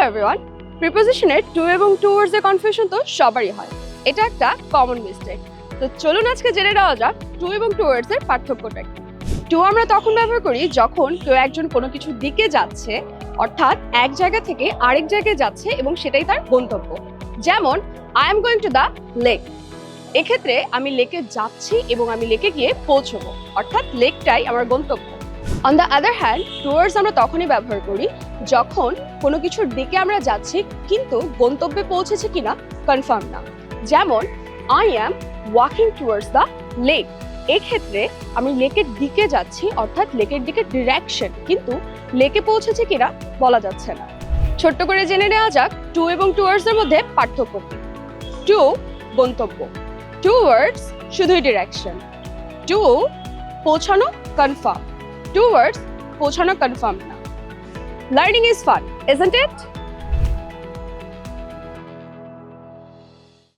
Everyone, প্রিপোজিশনের two এবং towards এর confusion তো সবারই হয়। এটা একটা কমন মিস্টেক। তো চলুন আজকে জেনে নেওয়া যাক টু এবং টুয়ার্ডস এর পার্থক্যটা কি। টু আমরা তখন ব্যবহার করি যখন কেউ একজন কোনো কিছুর দিকে যাচ্ছে, অর্থাৎ এক জায়গা থেকে আরেক জায়গায় যাচ্ছে এবং সেটাই তার গন্তব্য। যেমন I am going to the lake. এক্ষেত্রে আমি লেকে যাচ্ছি এবং আমি লেকে গিয়ে পৌঁছবো, অর্থাৎ লেকটাই আমার গন্তব্য। On the other hand, towards আমরা তখনই ব্যবহার করি যখন কোনো কিছুর দিকে আমরা যাচ্ছি কিন্তু গন্তব্যে পৌঁছেছে কিনা কনফার্ম না। যেমন I am walking towards the lake. এক্ষেত্রে আমি লেকের দিকে যাচ্ছি, অর্থাৎ লেকের দিকে ডিরেকশন, কিন্তু লেকে পৌঁছেছে কিনা বলা যাচ্ছে না। ছোট্ট করে জেনে নেওয়া যাক টু এবং টুয়ার্ডস এর মধ্যে পার্থক্য কি। টু গন্তব্য, টুয়ার্ডস শুধুই ডিরেকশন। টু পৌঁছানো কনফার্ম, টুয়ার্ডস পৌঁছানো কনফার্ম না। Learning is fun, isn't it?